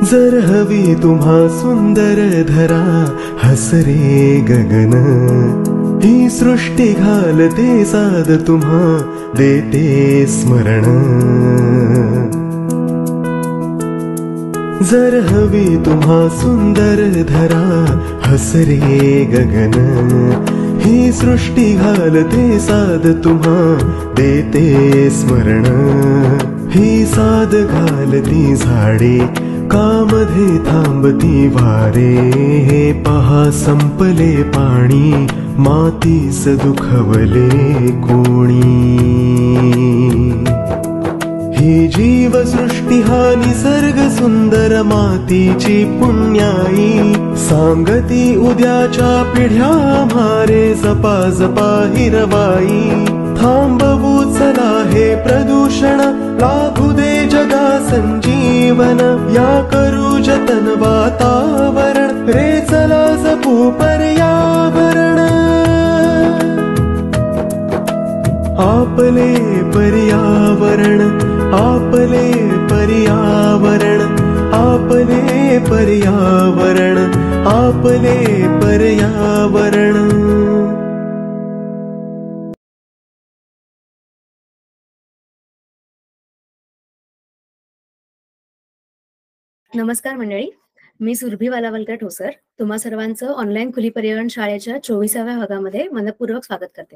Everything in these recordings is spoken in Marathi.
जर हवी तुम्हा सुंदर धरा, हस रे गगन, ही सृष्टी घालते साद तुम्हा, देते स्मरण. जर हवी तुम्हा सुंदर धरा, हस रे गगन, ही सृष्टी घालते साद तुम्हा, देते स्मरण. ही साद घालती झाडे, कामध्ये थांबती वारे, हे पहा संपले पाणी, मातीस दुखवले कोणी. ही जीवसृष्टी हा निसर्ग सुंदर मातीची पुण्याई, सांगती उद्याच्या पिढ्या मारे, जपा जपा हिरवाई. थांबवू चला हे प्रदूषण, लाभू दे जगा संजीवन, या करू जतन वातावरण, रे चला जपू पर्यावरण. आपले पर्यावरण, आपले पर्यावरण, आपले पर्यावरण, आपले पर्यावरण. नमस्कार मंडळी, मी सुरभी वालावलकर ठोसर तुम्हा सर्वांचं ऑनलाईन खुली पर्यावरण शाळेच्या 24व्या भागामध्ये मनपूर्वक स्वागत करते.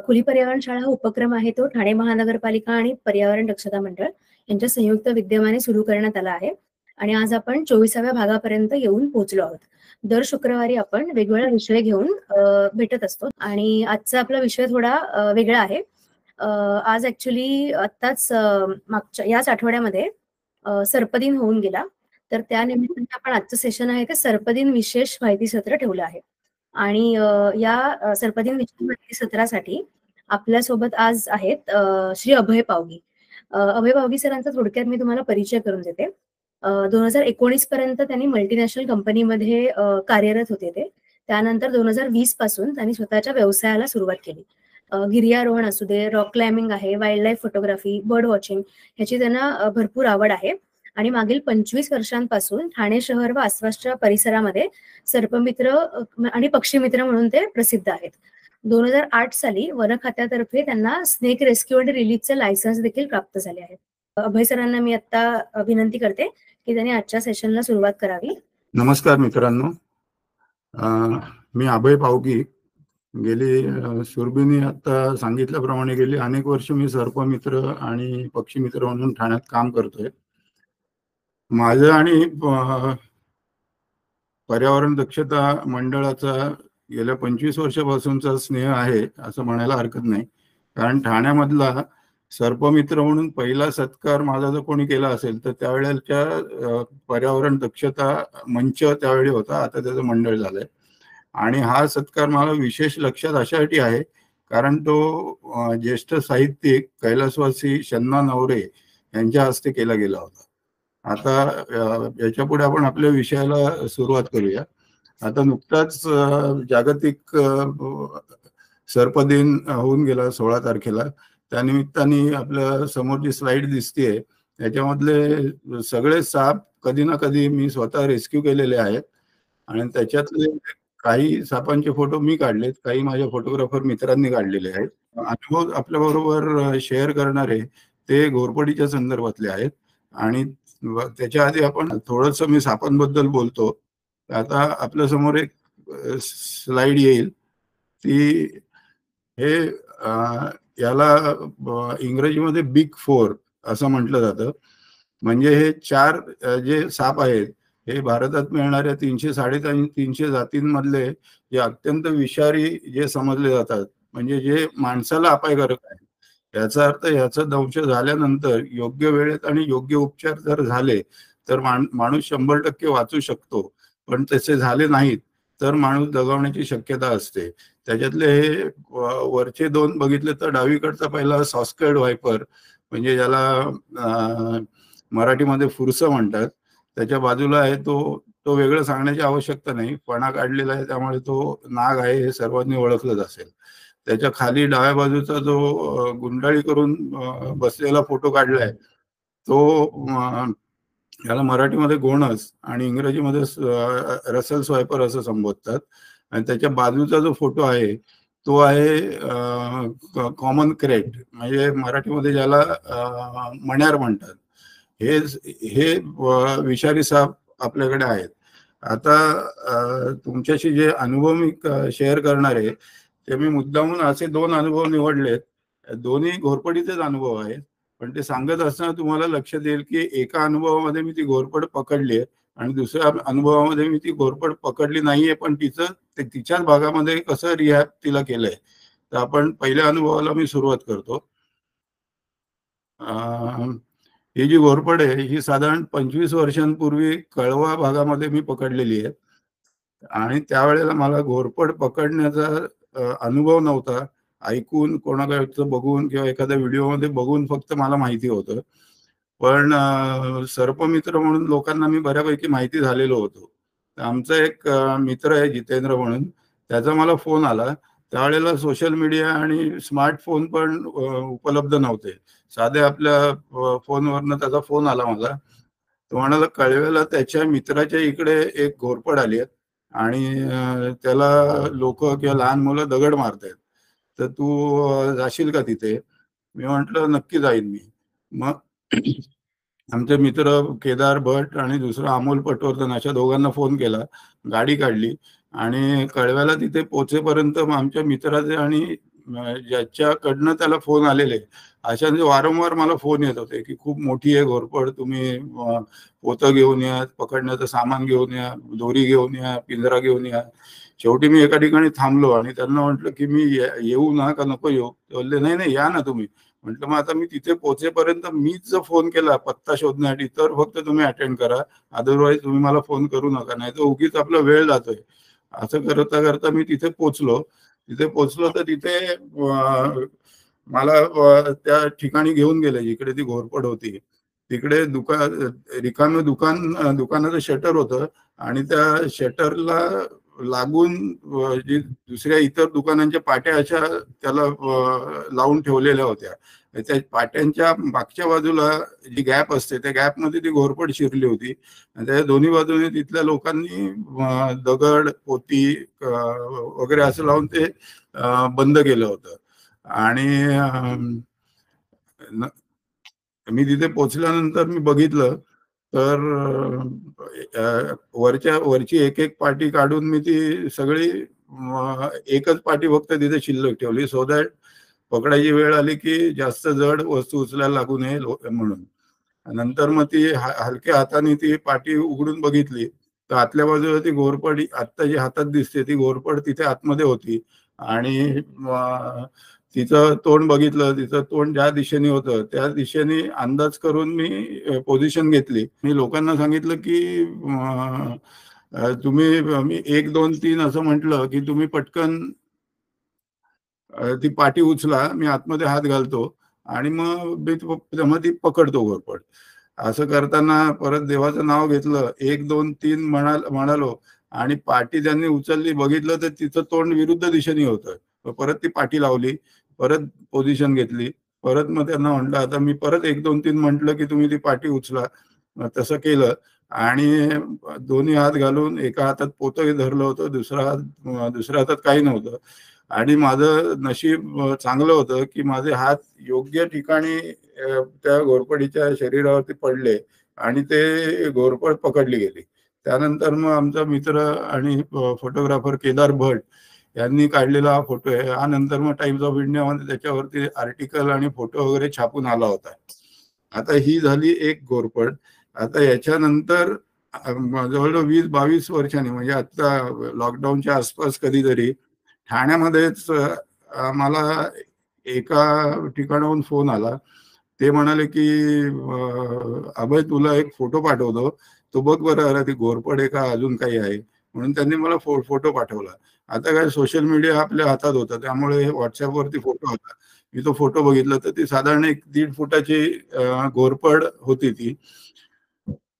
खुली पर्यावरण शाळा हा उपक्रम आहे तो ठाणे महानगरपालिका आणि पर्यावरण दक्षता मंडळ यांच्या संयुक्त विद्यमाने सुरू करण्यात आला आहे आणि आज आपण 24व्या भागापर्यंत येऊन पोहोचलो आहोत. दर शुक्रवारी आपण वेगवेगळा विषय घेऊन भेटत असतो आणि आजचा आपला विषय थोडा वेगळा आहे. आज ऍक्च्युली आत्ताच मागच्या याच आठवड्यामध्ये सर्पदिन होऊन गेला, तर त्या निमित्ताने आपण आजचं सेशन आहे ते सर्पदिन विशेष माहिती सत्र ठेवलं आहे. आणि या सर्पदिन विशेष माहिती सत्रासाठी आपल्यासोबत आज आहेत श्री अभय पावगी. अभय पावगी सरांचा थोडक्यात मी तुम्हाला परिचय करून देते. 2019 पर्यंत त्यांनी मल्टीनॅशनल कंपनीमध्ये कार्यरत होते ते. त्यानंतर 2020 पासून त्यांनी स्वतःच्या व्यवसायाला सुरुवात केली. गिर्यारोहण असू दे, रॉक क्लाइम्बिंग आहे, wild life photography, bird watching ह्याची त्यांना भरपूर आवड आहे आणि मागील 25 वर्षांपासून ठाणे शहर व आसपासच्या परिसरामध्ये सर्पमित्र आणि पक्षीमित्र म्हणून ते प्रसिद्ध आहेत. 2008 साली वन खात्यातर्फे त्यांना स्नेक रेस्क्यू आणि रिलीजचे लायसन्स देखील प्राप्त झाले आहे. अभय सरांना मी आता विनंती करते की त्यांनी आजच्या सेशनला सुरुवात करावी. नमस्कार मित्रांनो, मी अभय पावगी. गेली सुरभीने आता सांगितल्याप्रमाणे गेली अनेक वर्ष मी सर्पमित्र आणि पक्षीमित्र म्हणून ठाण्यात काम करतोय. माझं आणि पर्यावरण दक्षता मंडळाचा गेल्या 25 वर्षापासूनचा स्नेह आहे असं म्हणायला हरकत नाही. कारण ठाण्यामधला सर्पमित्र म्हणून पहिला सत्कार माझा जर कोणी केला असेल तर त्यावेळेच्या पर्यावरण दक्षता मंच त्यावेळी होता, आता त्याचं मंडळ झालंय. आणि हा सत्कार मला विशेष लक्षात अशासाठी आहे कारण तो ज्येष्ठ साहित्यिक कैलासवासी शन्ना नवरे यांच्या हस्ते केला गेला होता. आता याच्या पुढे आपण आपल्या विषयाला सुरुवात करूया. आता नुकताच जागतिक सर्पदिन होऊन गेला 16 तारखेला. त्यानिमित्ताने आपल्या समोर जी स्लाइड दिसतेय त्याच्यामधले सगळे साप कधी ना कधी मी स्वतः रेस्क्यू केलेले आहेत आणि त्याच्यातले काही सापांचे फोटो मी काढलेत, काही माझ्या फोटोग्राफर मित्रांनी काढलेले आहेत. अनुभव आपल्या बरोबर शेअर करणारे ते घोरपडीच्या संदर्भातले आहेत आणि त्याच्या आधी आपण थोडस मी सापांबद्दल बोलतो. आता आपल्या समोर एक स्लाइड येईल ती हे याला इंग्रजीमध्ये बिग फोर असं म्हटलं जातं. म्हणजे हे 4 जे साप आहेत हे भारतात मिळणाऱ्या 300-350 जातींमधले जे अत्यंत विषारी जे समजले जातात, म्हणजे जे माणसाला अपायकारक आहे. याचा अर्थ याचा दंश झाल्यानंतर योग्य वेळेत आणि योग्य उपचार जर झाले तर माणूस 100% वाचू शकतो, पण तसे झाले नाहीत तर माणूस दगावण्याची शक्यता असते. त्याच्यातले हे वरचे 2 बघितले तर डावीकडचा पहिला सॉस्केड व्हायपर, म्हणजे ज्याला मराठीमध्ये फुरसं म्हणतात, त्याच्या बाजूला आहे तो वेगळं सांगण्याची आवश्यकता नाही, पणा काढलेला आहे त्यामुळे तो नाग आहे हे सर्वांनी ओळखलंच असेल. त्याच्या खाली डाव्या बाजूचा जो गुंडाळी करून बसलेला फोटो काढलाय तो याला मराठीमध्ये गोणस आणि इंग्रजीमध्ये रसल स्वायपर असं संबोधतात. आणि त्याच्या बाजूचा जो फोटो आहे तो आहे कॉमन क्रेट, म्हणजे मराठीमध्ये ज्याला मण्यार म्हणतात. हे हे विषारी साप आपल्याकडे आहेत. आता तुमच्याशी जे अनुभव मी शेअर करणार आहे ते मी मुद्दामून असे 2 अनुभव निवडलेत. दोन्ही घोरपडीचेच अनुभव आहेत, पण ते सांगत असताना तुम्हाला लक्षात येईल की एका अनुभवामध्ये मी ती घोरपड पकडली आहे आणि दुसऱ्या अनुभवामध्ये मी ती घोरपड पकडली नाहीये, पण तिच्याच भागामध्ये कसं रिहॅब तिला केलंय. तर आपण पहिल्या अनुभवाला मी सुरुवात करतो. ही जी घोरपड आहे ही साधारण 25 वर्षांपूर्वी कळवा भागामध्ये मी पकडलेली आहे. आणि त्यावेळेला मला घोरपड पकडण्याचा अनुभव नव्हता. ऐकून कोणाकडचं बघून किंवा एखाद्या व्हिडिओमध्ये बघून फक्त मला माहिती होतं. पण सर्पमित्र म्हणून लोकांना मी बऱ्यापैकी माहिती झालेलो होतो. आमचा एक मित्र आहे जितेंद्र म्हणून, त्याचा मला फोन आला. त्यावेळेला सोशल मीडिया आणि स्मार्टफोन पण उपलब्ध नव्हते. साध्या आपल्या फोनवरनं त्याचा फोन आला मला. तो म्हणाला कळव्याला त्याच्या मित्राच्या इकडे एक घोरपड आली आहे आणि त्याला लोक किंवा लहान मुलं दगड मारतायत, तर तू जाशील का तिथे. मी म्हटलं नक्की जाईन मी. मग आमचे मित्र केदार भट आणि दुसरा अमोल पटवर्धन अशा दोघांना फोन केला, गाडी काढली आणि कळव्याला तिथे पोहोचेपर्यंत आमच्या मित्राचे आणि ज्याच्याकडनं त्याला फोन आलेले अशांचे वारंवार मला फोन येत होते की खूप मोठी आहे घोरपड, तुम्ही पोतं घेऊन या, पकडण्याचं सामान घेऊन या, दोरी घेऊन या, पिंजरा घेऊन या. शेवटी मी एका ठिकाणी थांबलो आणि त्यांना म्हटलं की मी येऊ ना का नको येऊ. ते बोलले नाही नाही या ना तुम्ही. म्हटलं मग आता मी तिथे पोहोचेपर्यंत मीच जर फोन केला पत्ता शोधण्यासाठी तर फक्त तुम्ही अटेंड करा, अदरवाईज तुम्ही मला फोन करू नका, नाही तर उगीच आपला वेळ जातोय. असं करता करता मी तिथे पोचलो. तर तिथे मला त्या ठिकाणी घेऊन गेले जिकडे ती घोरपड होती. तिकडे दुकानाचं शटर होतं आणि त्या शटरला लागून जी दुसऱ्या इतर दुकानांच्या पाट्या अशा त्याला लावून ठेवलेल्या होत्या. त्या पाट्यांच्या मागच्या बाजूला जी गॅप असते त्या गॅप मध्ये ती घोरपड शिरली होती आणि त्या दोन्ही बाजूने तिथल्या लोकांनी दगड पोती वगैरे असं लावून ते बंद केलं होतं. आणि मी तिथे पोचल्यानंतर मी बघितलं तर वरची एक एक पाटी काढून मी ती सगळी एकच पाटी फक्त तिथे शिल्लक ठेवली, सो दॅट पकडायची वेळ आली की जास्त जड वस्तू उचलायला लागू नये म्हणून. नंतर मग ती हलक्या हाताने ती पाटी उघडून बघितली तर आतल्या बाजूला ती घोरपड आत्ता जी हातात दिसते ती घोरपड तिथे आतमध्ये होती. आणि तिचं तोंड बघितलं, तिचं तोंड ज्या दिशेने होतं त्या दिशेने अंदाज करून मी पोझिशन घेतली. मी लोकांना सांगितलं की तुम्ही मी 1 2 3 असं म्हटलं की तुम्ही पटकन ती पाटी उचला, मी आतमध्ये हात घालतो आणि मग ती पकडतो घोरपड. असं करताना परत देवाचं नाव घेतलं, 1 2 3 म्हणालो आणि पाटी त्यांनी उचलली, बघितलं तर तिचं तोंड विरुद्ध दिशेने होतं. परत ती पाटी लावली, परत पोझिशन घेतली, परत मग त्यांना म्हटलं आता मी परत 1 2 3 म्हटलं की तुम्ही ती पाटी उचला. तसं केलं आणि दोन्ही हात घालून एका हातात पोतं धरलं होतं, दुसऱ्या हातात काही नव्हतं. आणि माझं नशीब चांगलं होतं की माझे हात योग्य ठिकाणी त्या घोरपडीच्या शरीरावरती पडले आणि ते घोरपड पकडली गेली. त्यानंतर मग आमचा मित्र आणि फोटोग्राफर केदार भट यांनी काढलेला हा फोटो आहे. हा नंतर मग टाइम्स ऑफ इंडियामध्ये त्याच्यावरती आर्टिकल आणि फोटो वगैरे छापून आला होता. आता ही झाली एक घोरपड. आता याच्यानंतर जवळजवळ 20-22 वर्षांनी म्हणजे आता लॉकडाऊनच्या आसपास कधीतरी ठाण्यामध्येच मला एका ठिकाणाहून फोन आला. ते म्हणाले की अभय तुला एक फोटो पाठवतो, तो बघ बरं अरे ती घोरपड आहे का अजून काही आहे. म्हणून त्यांनी मला फोटो पाठवला. आता काय सोशल मीडिया आपल्या हातात होता त्यामुळे व्हॉट्सअपवरती फोटो होता. मी तो फोटो बघितला तर ती साधारण 1-1.5 फुटाची घोरपड होती ती.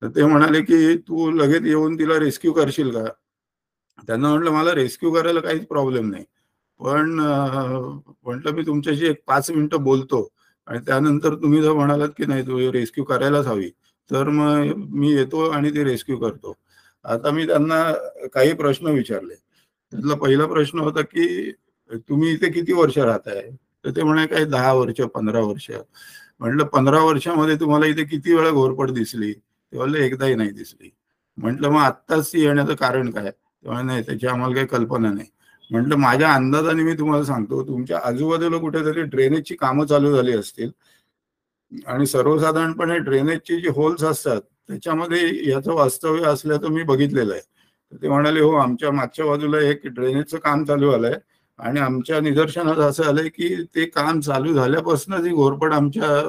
तर ते म्हणाले की तू लगेच येऊन तिला रेस्क्यू करशील का. त्यांना म्हटलं मला रेस्क्यू करायला काहीच प्रॉब्लेम नाही, पण म्हटलं मी तुमच्याशी 1-5 मिनिटं बोलतो आणि त्यानंतर तुम्ही जर म्हणालात की नाही तू रेस्क्यू करायलाच हवी तर मग मी येतो आणि ते रेस्क्यू करतो. आता मी त्यांना काही प्रश्न विचारले. त्यातला पहिला प्रश्न होता की तुम्ही इथे किती वर्ष राहताय? तर ते म्हणे काही 10 वर्ष 15 वर्ष. म्हटलं 15 वर्षामध्ये तुम्हाला इथे किती वेळा घोरपड दिसली? ते बोलले एकदाही नाही दिसली. म्हटलं मग आत्ताच ती येण्याचं कारण काय? तेव्हा नाही त्याची आम्हाला काही कल्पना नाही. म्हटलं माझ्या अंदाजाने मी तुम्हाला सांगतो, तुमच्या आजूबाजूला कुठेतरी ड्रेनेजची कामं चालू झाली असतील आणि सर्वसाधारणपणे ड्रेनेजचे जे होल्स असतात त्याच्यामध्ये याचं वास्तव्य असल्याचं मी बघितलेलं आहे. तर ते म्हणाले हो, आमच्या मागच्या बाजूला एक ड्रेनेजचं काम चालू झालंय आणि आमच्या निदर्शनात असं आलंय की ते काम चालू झाल्यापासूनच ही घोरपड आमच्या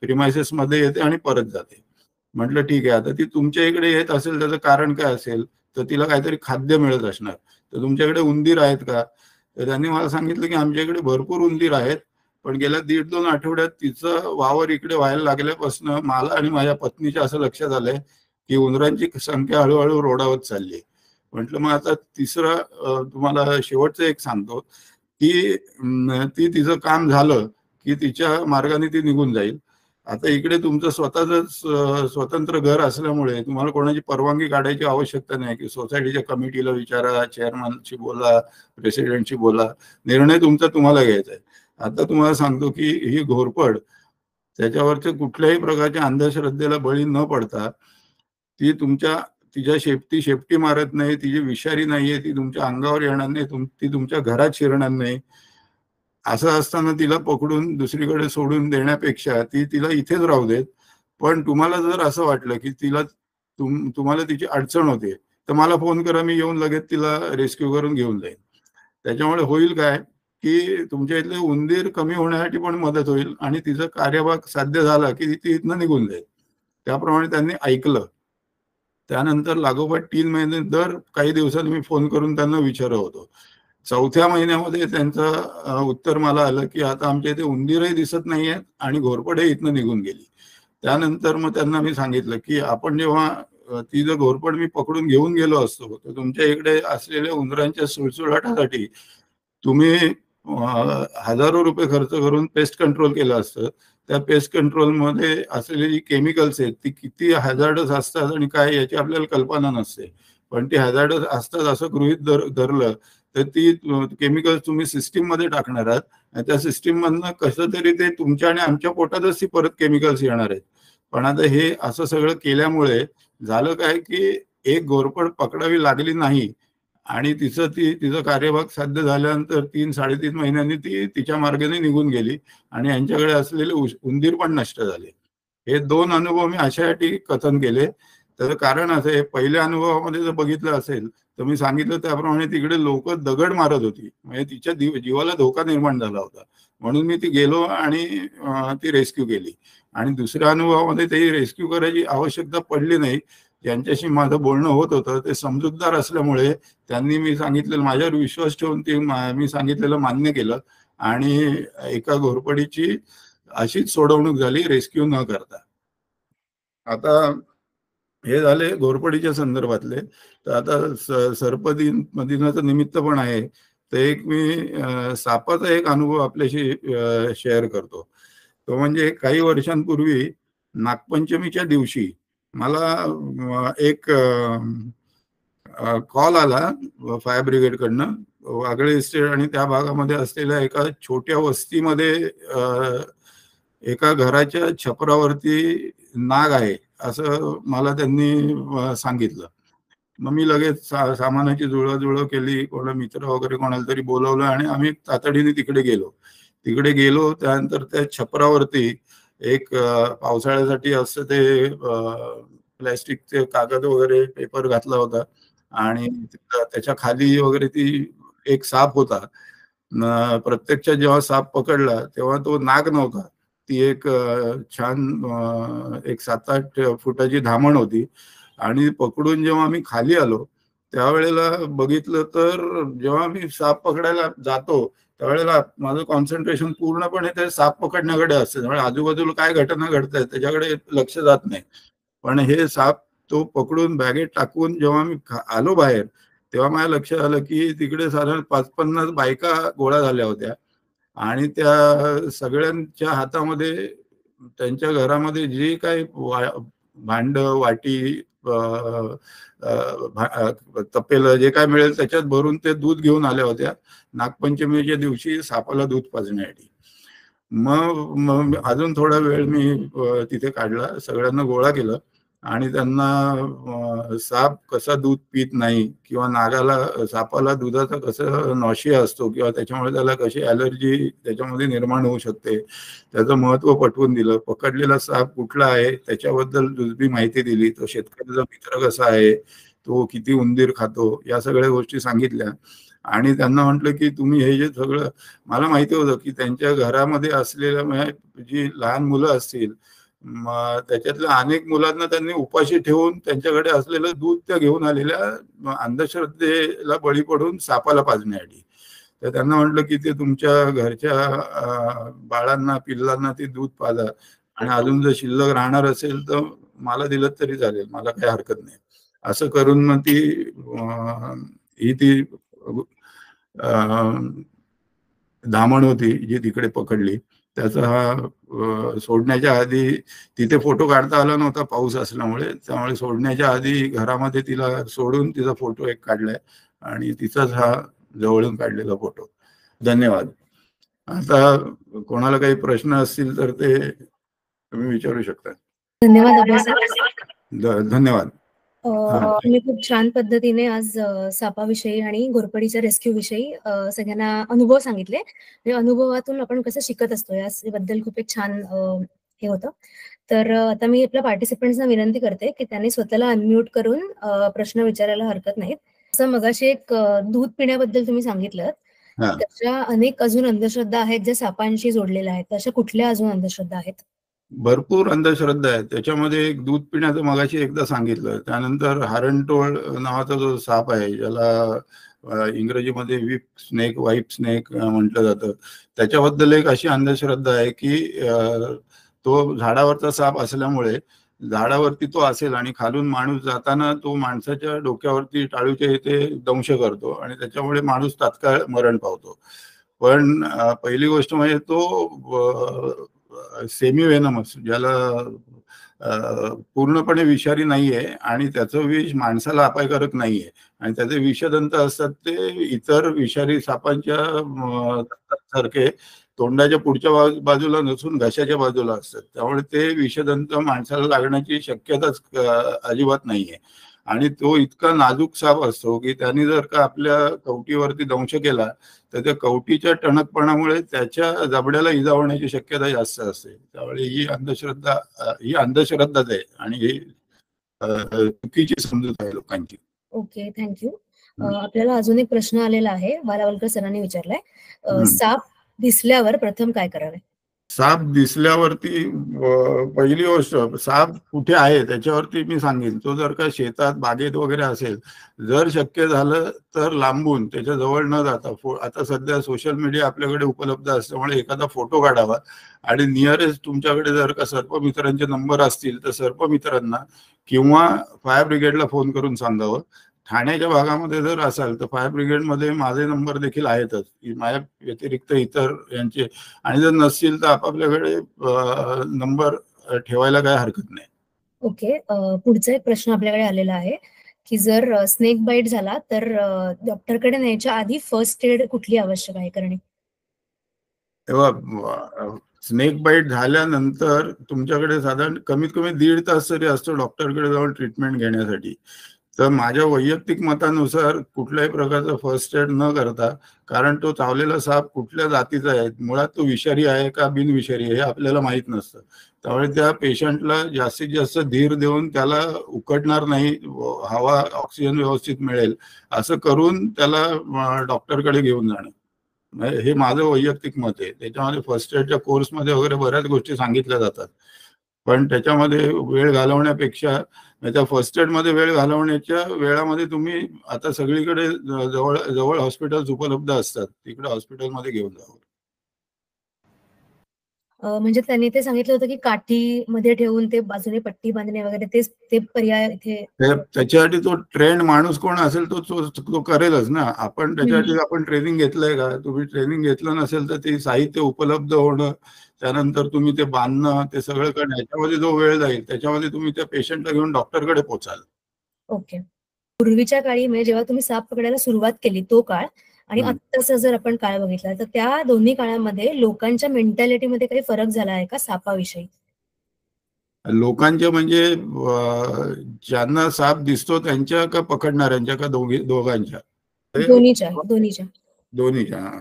प्रिमायसेस मध्ये येते आणि परत जाते. म्हटलं ठीक आहे, आता ती तुमच्या इकडे येत असेल त्याचं कारण काय असेल? तर तिला काहीतरी खाद्य मिळत असणार. तर तुमच्याकडे उंदीर आहेत का? तर त्यांनी मला सांगितलं की आमच्या इकडे भरपूर उंदीर आहेत, पण गेल्या 1.5-2 आठवड्यात तिचं वावर इकडे व्हायला लागल्यापासून मला आणि माझ्या पत्नीच्या असं लक्षात आलंय की उंदरांची संख्या हळूहळू रोडावत चालली. म्हटलं मग आता तिसरा तुम्हाला शेवटचं एक सांगतो की ती तिचं काम झालं की तिच्या मार्गाने ती निघून जाईल. आता इकडे तुमचं स्वतःच स्वतंत्र घर असल्यामुळे तुम्हाला कोणाची परवानगी काढायची आवश्यकता नाही की सोसायटीच्या कमिटीला विचारा, चेअरमनशी बोला, प्रेसिडेंटशी बोला, निर्णय तुमचा तुम्हाला घ्यायचा आहे. आता तुम्हाला सांगतो की ही घोरपड त्याच्यावरच्या कुठल्याही प्रकारच्या अंधश्रद्धेला बळी न पडता ती तिच्या शेपटी मारत नाही, तिची विषारी नाहीये, ती तुमच्या अंगावर येणार नाही, ती तुमच्या घरात शिरणार नाही. असं असताना तिला पकडून दुसरीकडे सोडून देण्यापेक्षा तिला इथेच राहू देत. पण तुम्हाला जर असं वाटलं की तुम्हाला तिची अडचण होते तर मला फोन करा, मी येऊन लगेच तिला रेस्क्यू करून घेऊन जाईन. त्याच्यामुळे होईल काय की तुमच्या इथले उंदीर कमी होण्यासाठी पण मदत होईल आणि तिचा कार्यभाग साध्य झाला की ती इथनं निघून जाईल. त्याप्रमाणे त्यांनी ऐकलं. त्यानंतर लागोपाठ 3 महिने दर काही दिवसांनी मी फोन करून त्यांना विचारत होतो. 4थ्या महिन्यामध्ये त्यांचं उत्तर मला आलं की आता आमच्या इथे उंदीरही दिसत नाहीयेत आणि घोरपडही इथनं निघून गेली. त्यानंतर मग त्यांना मी सांगितलं की आपण जेव्हा ती जर घोरपड मी पकडून घेऊन गेलो असतो तर तुमच्या इकडे असलेल्या उंदरांच्या सुळसुळाटासाठी तुम्ही हजारो रुपये खर्च करून पेस्ट कंट्रोल केलं असतं. त्या पेस्ट कंट्रोलमध्ये असलेली जी केमिकल्स आहेत ती किती हॅझार्डस असतात आणि काय याची आपल्याला कल्पना नसते. पण ती हॅझार्डस असतात असं गृहीत धरलं तर ती केमिकल्स तुम्ही सिस्टीम मध्ये टाकणार आहात आणि त्या सिस्टीम मधनं कसं तरी ते तुमच्या आणि आमच्या पोटातच ती परत केमिकल्स येणार आहेत. पण आता हे असं सगळं केल्यामुळे झालं काय की एक घोरपड पकडावी लागली नाही आणि तिचं कार्यभाग साध्य झाल्यानंतर 3-3.5 महिन्यांनी ती तिच्या मार्गाने निघून गेली आणि यांच्याकडे असलेले उंदीर पण नष्ट झाले. हे 2 अनुभव मी अशासाठी कथन केले. त्याचं कारण असं आहे, पहिल्या अनुभवामध्ये जर बघितलं असेल तर मी सांगितलं त्याप्रमाणे तिकडे लोक दगड मारत होती, म्हणजे तिच्या जीवाला धोका निर्माण झाला होता. म्हणून मी ती गेलो आणि ती रेस्क्यू केली. आणि दुसऱ्या अनुभवामध्ये ती रेस्क्यू करायची आवश्यकता पडली नाही. ज्यांच्याशी माझं बोलणं होत होतं ते समजूतदार असल्यामुळे त्यांनी मी सांगितलेलं, माझ्यावर विश्वास ठेवून ते मी सांगितलेलं मान्य केलं आणि एका घोरपडीची अशीच सोडवणूक झाली रेस्क्यू न करता. आता हे झाले घोरपडीच्या संदर्भातले. तर आता सर्पदिनाचं निमित्त पण आहे, तर एक मी सापाचा एक अनुभव आपल्याशी शेअर करतो. तो म्हणजे काही वर्षांपूर्वी नागपंचमीच्या दिवशी मला एक कॉल आला फायर ब्रिगेडकडनं. वागळे इस्टेट आणि त्या भागामध्ये असलेल्या एका छोट्या वस्तीमध्ये एका घराच्या छपरावरती नाग आहे असं मला त्यांनी सांगितलं. मग मी लगेच सामानाची जुळवाजुळव केली, कोणा मित्र वगैरे कोणाला तरी बोलवलं आणि आम्ही तातडीने तिकडे गेलो. त्यानंतर त्या छपरावरती एक पावसाळ्यासाठी असं ते प्लॅस्टिकचे कागद वगैरे पेपर घातला होता आणि त्याच्या खाली वगैरे ती एक साप होता. प्रत्यक्षात जेव्हा साप पकडला तेव्हा तो नाग नव्हता, ती एक छान एक 7-8 फुटाची धामण होती. आणि पकडून जेव्हा आम्ही खाली आलो त्यावेळेला बघितलं तर जेव्हा मी साप पकडायला जातो त्यावेळेला माझं कॉन्सन्ट्रेशन पूर्णपणे ते साप पकडण्याकडे असते, त्यामुळे आजूबाजूला काय घटना घडतायत त्याच्याकडे लक्ष जात नाही. पण हे साप तो पकडून बॅगेत टाकून जेव्हा मी आलो बाहेर तेव्हा माझ्या लक्षात आलं की तिकडे साधारण 5-50 बायका गोळा झाल्या होत्या आणि त्या सगळ्यांच्या हातामध्ये त्यांच्या घरामध्ये जे काही भांड वाटी तपेलं जे काय मिळेल त्याच्यात भरून ते दूध घेऊन आल्या होत्या नागपंचमीच्या दिवशी सापाला दूध पाजण्यासाठी. मग अजून थोडा वेळ मी तिथे काढला, सगळ्यांना गोळा केलं आणि त्यांना साप कसा दूध पित नाही किंवा नागाला सापाला दुधाचा कसं नॉशिया असतो किंवा त्याच्यामुळे त्याला कशी ॲलर्जी त्याच्यामध्ये निर्माण होऊ शकते त्याचं महत्त्व पटवून दिलं. पकडलेला साप कुठला आहे त्याच्याबद्दल दुसरी माहिती दिली. तो शेतकऱ्याचा मित्र कसा आहे, तो किती उंदीर खातो, या सगळ्या गोष्टी सांगितल्या. आणि त्यांना म्हटलं की तुम्ही हे जे सगळं, मला माहिती होतं की त्यांच्या घरामध्ये असलेल्या जी लहान मुलं असतील त्याच्यातल्या अनेक मुलांना त्यांनी उपाशी ठेवून त्यांच्याकडे असलेलं दूध त्या घेऊन आलेल्या अंधश्रद्धेला बळी पडून सापाला पाजण्यासाठी. तर त्यांना म्हटलं की ते तुमच्या घरच्या बाळांना पिल्लांना ते दूध पाजा आणि अजून जर शिल्लक राहणार असेल तर मला दिलं तरी चालेल, मला काही हरकत नाही. असं करून मग ती धामण होती जी तिकडे पकडली, त्याचा हा सोडण्याच्या आधी तिथे फोटो काढता आला नव्हता पाऊस असल्यामुळे, त्यामुळे सोडण्याच्या आधी घरामध्ये तिला सोडून तिचा फोटो एक काढलाय आणि तिचाच हा जवळून काढलेला फोटो. धन्यवाद. आता कोणाला काही प्रश्न असतील तर ते तुम्ही विचारू शकता. धन्यवाद अभय सर. धन्यवाद. तुम्ही खूप छान पद्धतीने आज सापाविषयी आणि घोरपडीच्या रेस्क्यू विषयी सगळ्यांना अनुभव सांगितले. अनुभवातून आपण कसं शिकत असतो याबद्दल खूप एक छान हे होतं. तर आता मी आपल्या पार्टिसिपंट्सना विनंती करते की त्यांनी स्वतःला अनम्यूट करून प्रश्न विचारायला हरकत नाहीत. असं मगाशी एक दूध पिण्याबद्दल तुम्ही सांगितलं, त्याच्या अनेक अजून अंधश्रद्धा आहेत ज्या सापांशी जोडलेल्या आहेत. अशा कुठल्या अजून अंधश्रद्धा आहेत? भरपूर अंधश्रद्धा आहेत. त्याच्यामध्ये एक दूध पिण्याचं मगाशी एकदा सांगितलं. त्यानंतर हरणटोळ नावाचा जो साप आहे, ज्याला इंग्रजीमध्ये व्हाईट स्नेक म्हटलं जातं, त्याच्याबद्दल एक अशी अंधश्रद्धा आहे की तो झाडावरचा साप असल्यामुळे झाडावरती तो असेल आणि खालून माणूस जाताना तो माणसाच्या डोक्यावरती टाळूच्या इथे दंश करतो आणि त्याच्यामुळे माणूस तात्काळ मरण पावतो. पण पहिली गोष्ट म्हणजे तो सेमी वेनमस, ज्याला पूर्णपणे विषारी नाहीये आणि त्याचं विष माणसाला अपायकारक नाहीये आणि त्याचे विषदंत असतात ते इतर विषारी सापांच्या सारखे तोंडाच्या पुढच्या बाजूला नसून घशाच्या बाजूला असतात. त्यामुळे ते विषदंत माणसाला लागण्याची शक्यताच अजिबात नाहीये. आणि तो इतका नाजूक साप असतो की त्यांनी जर का आपल्या कवटीवरती दंश केला तर त्या कवटीच्या टणकपणामुळे त्याच्या जबड्याला इजा होण्याची शक्यता जास्त असते. त्यामुळे ही अंधश्रद्धाच आहे आणि ही चुकीची समजूत आहे लोकांची. Okay, thank you. आपल्याला अजून एक प्रश्न आलेला आहे, बालावलकर सरांनी विचारलाय. साप दिसल्यावर प्रथम काय करावे? साप दिसल्यावरती पहिली गोष्ट, साप कुठे आहे त्याच्यावरती मी सांगेन. तो जर का शेतात बागेत वगैरे असेल, जर शक्य झालं तर लांबून त्याच्या जवळ न जाता, आता सध्या सोशल मीडिया आपल्याकडे उपलब्ध असल्यामुळे एखादा फोटो काढावा आणि नियरेस्ट तुमच्याकडे जर का सर्पमित्रांचे नंबर असतील तर सर्पमित्रांना किंवा फायर ब्रिगेडला फोन करून सांगावं. ठाण्याच्या भागामध्ये जर असाल तर फायर ब्रिगेडमध्ये माझे नंबर देखील आहेतच, माझ्या व्यतिरिक्त इतर यांचे, आणि जर नसतील तर आपापल्याकडे नंबर ठेवायला काय हरकत नाही. ओके, पुढचा एक प्रश्न आपल्याकडे आलेला आहे की जर स्नेक बाईट झाला तर डॉक्टरकडे न्यायच्या आधी फर्स्ट एड कुठली आवश्यक आहे करणे? तेव्हा स्नेक बाईट झाल्यानंतर तुमच्याकडे साधारण कमीत कमी 1.5 तास तरी असतो डॉक्टरकडे जाऊन ट्रीटमेंट घेण्यासाठी. तर माझ्या वैयक्तिक मतानुसार कुठल्याही प्रकारचा फर्स्ट एड न करता, कारण तो चावलेला साप कुठल्या जातीचा आहे, मुळात तो विषारी आहे का बिनविषारी आहे हे आपल्याला माहीत नसतं. त्यामुळे त्या पेशंटला जास्तीत जास्त धीर देऊन त्याला उकडणार नाही, हवा ऑक्सिजन व्यवस्थित मिळेल असं करून त्याला डॉक्टरकडे घेऊन जाणं, हे माझं वैयक्तिक मत आहे. त्याच्यामध्ये फर्स्ट एडच्या कोर्समध्ये वगैरे बऱ्याच गोष्टी सांगितल्या जातात, पण त्याच्यामध्ये वेळ घालवण्यापेक्षा त्या फर्स्ट एड मध्ये वेळ घालवण्याच्या वेळामध्ये तुम्ही आता सगळीकडे जवळ जवळ हॉस्पिटल्स उपलब्ध असतात, तिकडे हॉस्पिटलमध्ये घेऊन जावं. म्हणजे त्यांनी ते सांगितलं होतं की काठीमध्ये ठेवून ते बाजूने पट्टी बांधणे वगैरे ते पर्याय इथे. त्याच्यासाठी तो ट्रेंड माणूस कोण असेल तो करेलच ना. आपण त्याच्यासाठी आपण ट्रेनिंग घेतलंय का? तुम्ही ट्रेनिंग घेतलं नसेल तर ते साहित्य उपलब्ध होणं, त्यानंतर तुम्ही ते बांधणं, ते सगळं करणं, याच्यामध्ये जो वेळ जाईल त्याच्यामध्ये तुम्ही त्या पेशंटला घेऊन डॉक्टरकडे पोचाल. ओके. पूर्वीच्या काळी म्हणजे जेव्हा तुम्ही साप पकडायला सुरुवात केली तो काळ आणि आत्ताचा जर आपण काळ बघितला तर त्या दोन्ही काळामध्ये लोकांच्या मेंटॅलिटीमध्ये काही फरक झाला आहे का सापाविषयी? लोकांच्या म्हणजे ज्यांना साप दिसतो त्यांच्या का पकडणाऱ्यांच्या का दोघांच्या? दोन्हीच्या.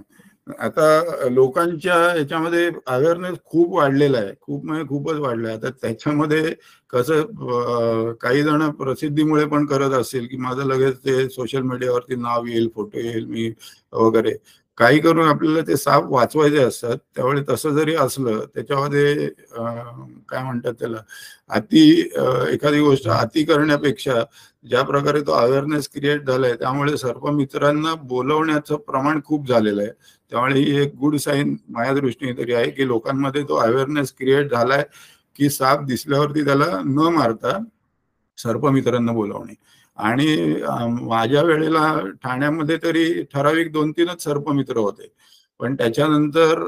आता लोकांच्या याच्यामध्ये अवेअरनेस खूप वाढलेला आहे, खूप म्हणजे खूपच वाढलाय. आता त्याच्यामध्ये कसं काही जण प्रसिद्धीमुळे पण करत असतील की माझं लगेच ते सोशल मीडियावरती नाव येईल, फोटो येईल, मी वगैरे काही करून आपल्याला ते साप वाचवायचे असतात. त्यावेळी तसं जरी असलं त्याच्यामध्ये काय म्हणतात त्याला, एखादी गोष्ट अति करण्यापेक्षा ज्या प्रकारे तो अवेअरनेस क्रिएट झालाय त्यामुळे सर्पमित्रांना बोलवण्याचं प्रमाण खूप झालेलं आहे. त्यामुळे ही एक गुड साईन माझ्या दृष्टीने तरी आहे की लोकांमध्ये तो अवेअरनेस क्रिएट झालाय की साप दिसल्यावरती त्याला न मारता सर्पमित्रांना बोलावणे. आणि माझ्या वेळेला ठाण्यामध्ये तरी ठराविक 2-3च सर्पमित्र होते, पण त्याच्यानंतर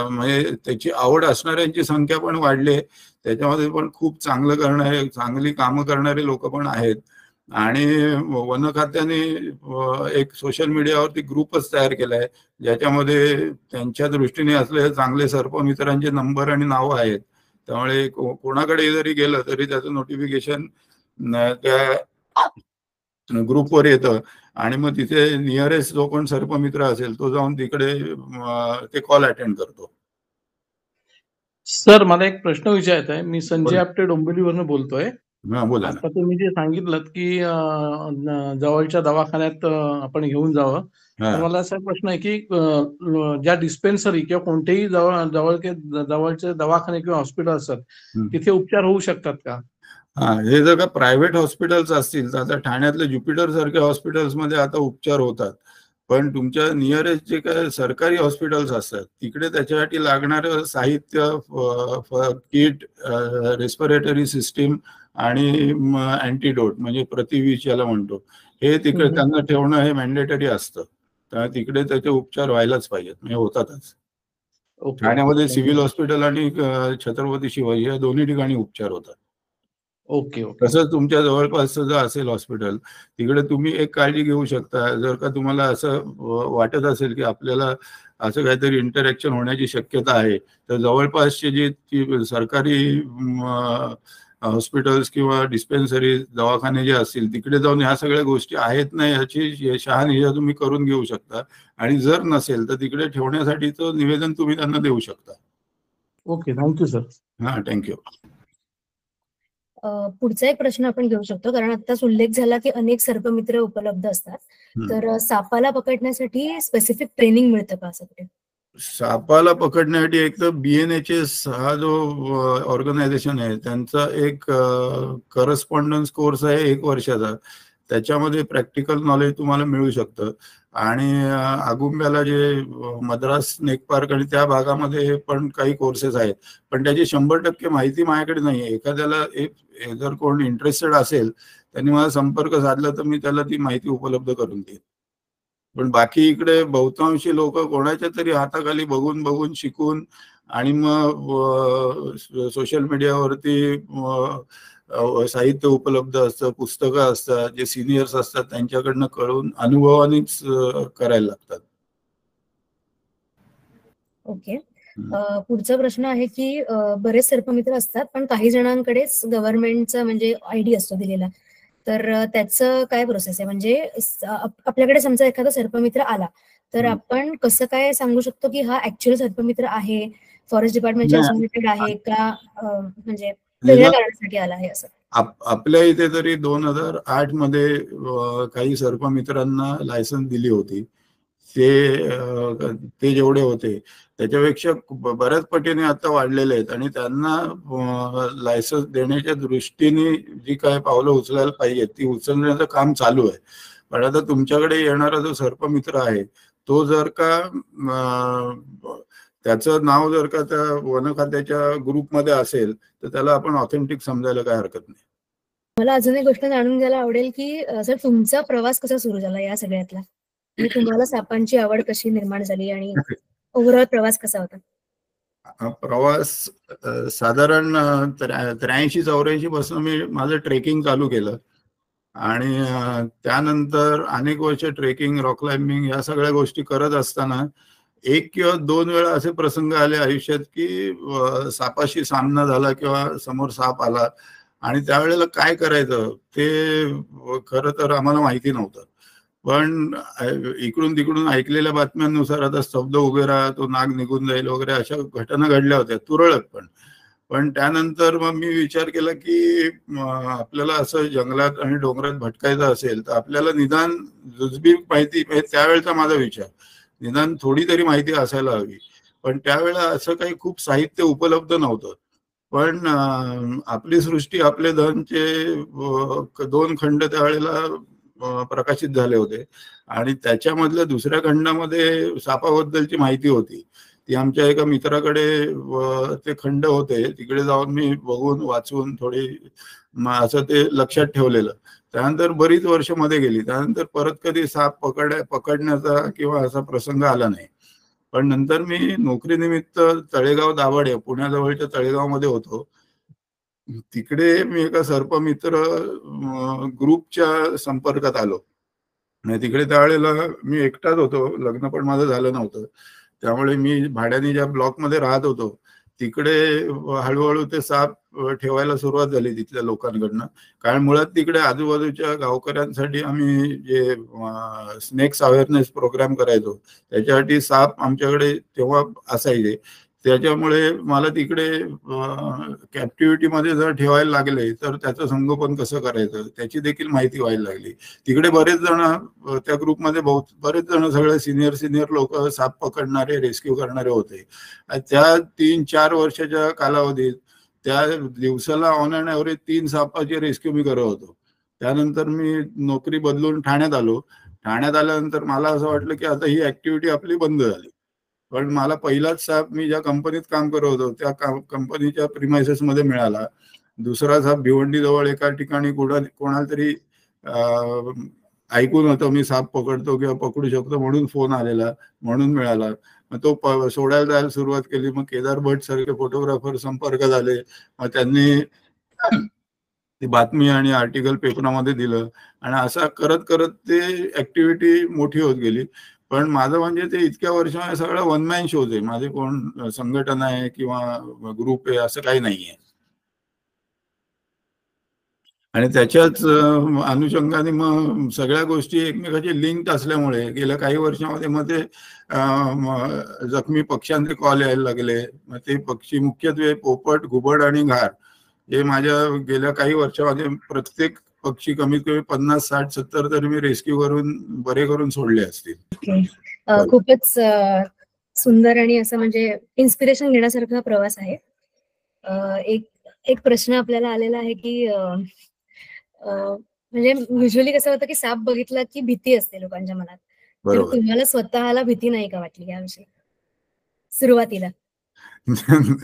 म्हणजे त्याची आवड असणाऱ्यांची संख्या पण वाढली. त्याच्यामध्ये पण खूप चांगलं करणारे, चांगली कामं करणारे लोक पण आहेत. आणि वन खात्याने एक सोशल मीडियावरती ग्रुपच तयार केलाय ज्याच्यामध्ये त्यांच्या दृष्टीने असलेले चांगले सर्पमित्रांचे नंबर आणि नावं आहेत. त्यामुळे कोणाकडे जरी गेलं तरी त्याचं नोटिफिकेशन त्या ग्रुपवर येतं आणि मग तिथे नियरेस्ट जो कोण सर्पमित्र असेल तो जाऊन तिकडे ते कॉल अटेंड करतो. सर, मला एक प्रश्न विचारायचा आहे. मी संजय आपटे डोंबिवलीवरून बोलतोय. बोला. आता तुम्ही जे सांगितलं की जवळच्या दवाखान्यात आपण घेऊन जावं, तर मला असा प्रश्न आहे की ज्या डिस्पेन्सरी किंवा कोणतेही जवळचे दवाखाने किंवा हॉस्पिटल असतात तिथे उपचार होऊ शकतात का? हे जर का प्रायव्हेट हॉस्पिटल्स असतील तर आता ठाण्यातले ज्युपिटर सारख्या हॉस्पिटल्स मध्ये आता उपचार होतात, पण तुमच्या नियरेस्ट जे काय सरकारी हॉस्पिटल्स असतात तिकडे त्याच्यासाठी लागणारं साहित्य, किट, रेस्पिरेटरी सिस्टीम आणि अँटीडोट म्हणजे प्रतिविष याला म्हणतो, हे तिकडे त्यांना ठेवणं हे मॅन्डेटरी असतं. तर तिकडे त्याचे उपचार व्हायलाच पाहिजेत, म्हणजे होतातच. ठाण्यामध्ये सिव्हिल हॉस्पिटल आणि छत्रपती शिवाजी या दोन्ही ठिकाणी उपचार होतात. ओके. तसंच तुमच्या जवळपास जर असेल हॉस्पिटल तिकडे तुम्ही एक काळजी घेऊ शकता. जर का तुम्हाला असं वाटत असेल की आपल्याला असं काहीतरी इंटरॅक्शन होण्याची शक्यता आहे तर जवळपासची जी सरकारी हॉस्पिटल्स किंवा डिस्पेन्सरी दवाखाने जे असतील तिकडे जाऊन ह्या सगळ्या गोष्टी आहेत ना याची शहानिशा तुम्ही करून घेऊ शकता. आणि जर नसेल तर तिकडे ठेवण्यासाठीचं निवेदन तुम्ही त्यांना देऊ शकता. Okay, thank you sir. थँक्यू. पुढचा एक प्रश्न आपण घेऊ शकतो, कारण आत्ताच उल्लेख झाला की अनेक सर्पमित्र उपलब्ध असतात, तर सापाला पकडण्यासाठी स्पेसिफिक ट्रेनिंग मिळतं का? सापाला पकडण्यासाठी एक तर BNHS हा जो ऑर्गनायझेशन आहे त्यांचा एक करस्पॉन्डन्स कोर्स आहे 1 वर्षाचा. त्याच्यामध्ये प्रॅक्टिकल नॉलेज तुम्हाला मिळू शकतं. आणि आगुंब्याला जे मद्रास स्नेक पार्क आणि त्या भागामध्ये पण काही कोर्सेस आहेत, पण त्याची 100% माहिती माझ्याकडे नाही आहे. एखाद्याला जर कोण इंटरेस्टेड असेल त्यांनी मला संपर्क साधला तर मी त्याला ती माहिती उपलब्ध करून देईन. पण बाकी इकडे बहुतांशी लोक कोणाच्या तरी हाताखाली बघून शिकून आणि मग सोशल मीडियावरती साहित्य उपलब्ध असतं, पुस्तकं असतात, जे सिनियर्स असतात त्यांच्याकडनं कळून अनुभवानेच करायला लागतात. ओके. पुढचा प्रश्न आहे की बरेच सर्पमित्र असतात पण काही जणांकडेच गव्हर्नमेंटचा म्हणजे ID असतो दिलेला, तर त्याचं काय प्रोसेस आहे? म्हणजे आपल्याकडे समजा एखादा सर्पमित्र आला तर आपण कसं काय सांगू शकतो की हा ऍक्च्युअल सर्पमित्र आहे, फॉरेस्ट डिपार्टमेंटच्या असोसिएटेड आहे का, म्हणजे वेगळ्या कारणासाठी आला आहे असं? आपल्या इथे तरी 2008 मध्ये काही सर्पमित्रांना लायसन्स दिली होती. ते जेवढे होते त्याच्यापेक्षा बऱ्याच पटीने आता वाढलेले आहेत आणि त्यांना लायसन्स देण्याच्या दृष्टीने जी काय पावलं उचलायला पाहिजेत ती उचलण्याचं काम चालू आहे. पण आता तुमच्याकडे येणारा जो सर्पमित्र आहे तो जर का त्याचं नाव जर का त्या वन खात्याच्या ग्रुपमध्ये असेल तर त्याला आपण ऑथेंटिक समजायला काय हरकत नाही. मला अजून एक गोष्ट जाणून घ्यायला आवडेल की सर तुमचा प्रवास कसा सुरू झाला या सगळ्यातला, आणि तुम्हाला सापांची आवड कशी निर्माण झाली आणि ओव्हरऑल प्रवास कसा होता? प्रवास साधारण 83-84 पासून मी माझं ट्रेकिंग चालू केलं आणि त्यानंतर अनेक वर्ष ट्रेकिंग, रॉक क्लाइम्बिंग या सगळ्या गोष्टी करत असताना 1 किंवा 2 वेळा असे प्रसंग आले आयुष्यात की सापाशी सामना झाला किंवा समोर साप आला आणि त्यावेळेला काय करायचं ते खरं तर आम्हाला माहिती नव्हतं. पण इकडून तिकडून ऐकलेल्या बातम्यांनुसार आता स्तब्ध उभे राहा, तो नाग निघून जाईल वगैरे अशा घटना घडल्या होत्या तुरळक. पण त्यानंतर मग मी विचार केला की आपल्याला असं जंगलात आणि डोंगरात भटकायचं असेल तर आपल्याला निदान जुजबी माहिती, त्यावेळेचा माझा विचार, निदान थोडी तरी माहिती असायला हवी. पण त्यावेळेला असं काही खूप साहित्य उपलब्ध नव्हतं. पण आपली सृष्टी आपले धनचे 2 खंड त्यावेळेला प्रकाशित झाले होते आणि त्याच्यामधल्या दुसऱ्या खंडामध्ये सापाबद्दलची माहिती होती. ती आमच्या एका मित्राकडे ते खंड होते, तिकडे जाऊन मी बघून वाचून थोडी असं ते लक्षात ठेवलेलं. त्यानंतर बरीच वर्ष मध्ये गेली, त्यानंतर परत कधी साप पकडण्याचा किंवा असा प्रसंग आला नाही. पण नंतर मी नोकरीनिमित्त तळेगाव दाभाडे पुण्याजवळच्या तळेगावमध्ये होतो. तिकडे मी एका सर्पमित्र ग्रुपच्या संपर्कात आलो. तिकडे त्यावेळेला मी एकटाच होतो, लग्न पण माझं झालं नव्हतं. त्यामुळे मी भाड्याने ज्या ब्लॉकमध्ये राहत होतो तिकडे हळूहळू ते साप ठेवायला सुरुवात झाली तिथल्या लोकांकडनं. कारण मुळात तिकडे आजूबाजूच्या गावकऱ्यांसाठी आम्ही जे स्नेक्स अवेअरनेस प्रोग्राम करायचो त्याच्यासाठी साप आमच्याकडे तेव्हा असायचे. त्याच्यामुळे मला तिकडे कॅप्टिव्हिटीमध्ये जर ठेवायला लागले तर त्याचं संगोपन कसं करायचं त्याची देखील माहिती व्हायला लागली. तिकडे बरेच जण त्या ग्रुपमध्ये बरेच जण सगळे सिनियर लोक साप पकडणारे, रेस्क्यू करणारे होते. त्या 3-4 वर्षाच्या कालावधीत त्या दिवसाला ऑन अँड ॲव्हरेज 3 सापाचे रेस्क्यू मी करत होतो. त्यानंतर मी नोकरी बदलून ठाण्यात आलो. ठाण्यात आल्यानंतर मला असं वाटलं की आता ही ऍक्टिव्हिटी आपली बंद झाली. पण मला पहिलाच साप मी ज्या कंपनीत काम करत होतो त्या कंपनीच्या प्रिमायसेस मध्ये मिळाला. दुसरा साप भिवंडी जवळ एका ठिकाणी कोणाला तरी ऐकून होतं मी साप पकडतो किंवा पकडू शकतो म्हणून फोन आलेला, म्हणून मिळाला. मग तो सोडायला जायला सुरुवात केली. मग केदार भट सारखे फोटोग्राफर संपर्क झाले. मग त्यांनी ती बातमी आणि आर्टिकल पेपरामध्ये दिलं आणि असं करत करत ते ऍक्टिव्हिटी मोठी होत गेली. पण माझं म्हणजे ते इतक्या वर्षामध्ये सगळं वन मॅन शोज आहे. माझे कोण संघटना आहे किंवा ग्रुप आहे असं काही नाहीये. आणि त्याच्याच अनुषंगाने मग सगळ्या गोष्टी एकमेकाची लिंक असल्यामुळे गेल्या काही वर्षामध्ये मग ते जखमी पक्ष्यांचे कॉल यायला लागले. मग ते पक्षी मुख्यत्वे पोपट, घुबड आणि घार हे माझ्या गेल्या काही वर्षामध्ये प्रत्येक पक्षी कमीत कमी 50, 60, 70 तरी मी रेस्क्यू करून बरे करून सोडले असतील. खूपच सुंदर आणि असं म्हणजे इन्स्पिरेशन घेण्यासारखा प्रवास आहे. एक प्रश्न आपल्याला आलेला आहे की म्हणजे युजली कसं होतं की साप बघितला की भीती असते लोकांच्या मनात. तर तुम्हाला स्वतःला भीती नाही का वाटली याविषयी सुरुवातीला?